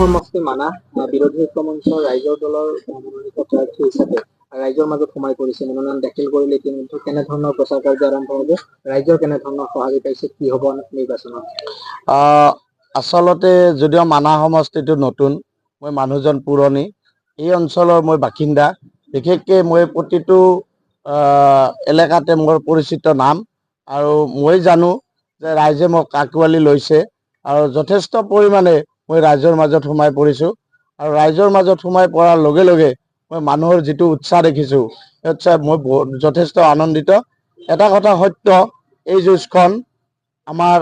সমষ্টি মানাহ বিৰোধী ঐক্য মঞ্চৰ ৰাইজৰ দলৰ মনোনীত প্ৰাৰ্থী হিচাপে ৰাইজৰ মাজত সোমাই পৰিছে। মনোনয়ন দাখিল কৰিলে ইতিমধ্যে কেনেধৰণৰ প্ৰচাৰ কাৰ্য আৰম্ভ হ'ব, ৰাইজৰ কেনেধৰণৰ সঁহাৰি পাইছে, কি হ'ব নিৰ্বাচনত? আচলতে যদিও মানাহ সমষ্টিটো নতুন, মই মানুহজন পুৰণি, এই অঞ্চলৰ মই বাসিন্দা। বিশেষকৈ মই প্ৰতিটো এলেকাতে মোৰ পৰিচিত নাম, আৰু মই জানো যে ৰাইজে মোক আঁকোৱালি লৈছে আৰু যথেষ্ট পৰিমাণে মই ৰাইজৰ মাজত সোমাই পৰিছোঁ। আৰু ৰাইজৰ মাজত সোমাই পৰাৰ লগে লগে মই মানুহৰ যিটো উৎসাহ দেখিছোঁ, সেই উৎসাহ মই যথেষ্ট আনন্দিত। এটা কথা সত্য, এই যুঁজখন আমাৰ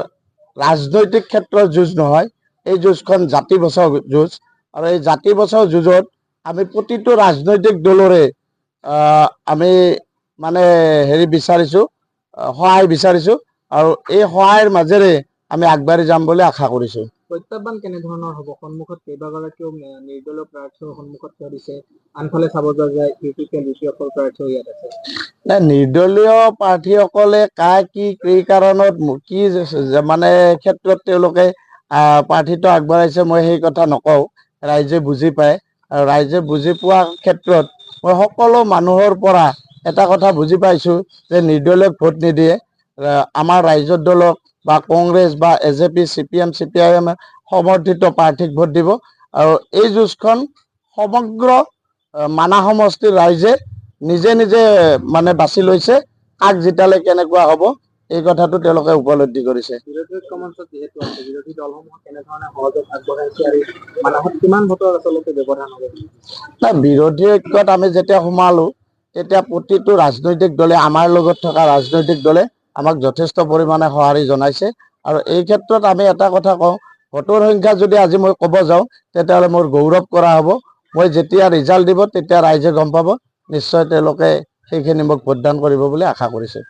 ৰাজনৈতিক ক্ষেত্ৰৰ যুঁজ নহয়, এই যুঁজখন জাতি বচাও যুঁজ। আৰু এই জাতি বচাও যুঁজত আমি প্ৰতিটো ৰাজনৈতিক দলৰে আমি মানে বিচাৰিছোঁ, সহায় বিচাৰিছোঁ, আৰু এই সহায়ৰ মাজেৰে আমি আগবাঢ়ি যাম বুলি আশা কৰিছোঁ। প্ৰত্যাহ্বান কেনেধৰণৰ হ'ব? সন্মুখত কেইবাগৰাকীও নিৰ্দলীয় প্ৰাৰ্থীৰ সন্মুখত থিয় দিছে, আনফালে চাব যোৱা যায় ইউপিপিএল প্ৰাৰ্থীও ইয়াত আছে। নিৰ্দলীয় প্ৰাৰ্থীসকলে কি কাৰণত কি মানে ক্ষেত্ৰত তেওঁলোকে প্ৰাৰ্থীটো আগবঢ়াইছে মই সেই কথা নকওঁ, ৰাইজে বুজি পায়। আৰু ৰাইজে বুজি পোৱা ক্ষেত্ৰত মই সকলো মানুহৰ পৰা এটা কথা বুজি পাইছোঁ যে নিৰ্দলীয়ক ভোট নিদিয়ে, আমাৰ ৰাইজৰ দলক বা কংগ্ৰেছ বা AJP, CPM, CPIM সমৰ্থিত প্ৰাৰ্থীক ভোট দিব। আৰু এই যুঁজখন সমগ্ৰ মানাহ সমষ্টিৰ ৰাইজে নিজে নিজে মানে বাছি লৈছে, কাক জিতালে কেনেকুৱা হ'ব এই কথাটো তেওঁলোকে উপলব্ধি কৰিছে। বিৰোধী ঐক্য মঞ্চত যিহেতু আছে, বিৰোধী দলসমূহক কেনেধৰণে সহযোগ আগবঢ়াইছে আৰু মানাহত কিমান ভোটৰ আচলতে ব্যৱধান হ'ব? বিৰোধী ঐক্যত আমি যেতিয়া সোমালোঁ, তেতিয়া প্ৰতিটো ৰাজনৈতিক দলে, আমাৰ লগত থকা ৰাজনৈতিক দলে আমাক যথেষ্ট পৰিমাণে সঁহাৰি জনাইছে। আৰু এই ক্ষেত্ৰত আমি এটা কথা কওঁ, ভোটৰ সংখ্যা যদি আজি মই ক'ব যাওঁ তেতিয়াহ'লে মোৰ গৌৰৱ কৰা হ'ব। মই যেতিয়া ৰিজাল্ট দিব তেতিয়া ৰাইজে গম পাব, নিশ্চয় তেওঁলোকে সেইখিনি মোক ভোটদান কৰিব বুলি আশা কৰিছোঁ।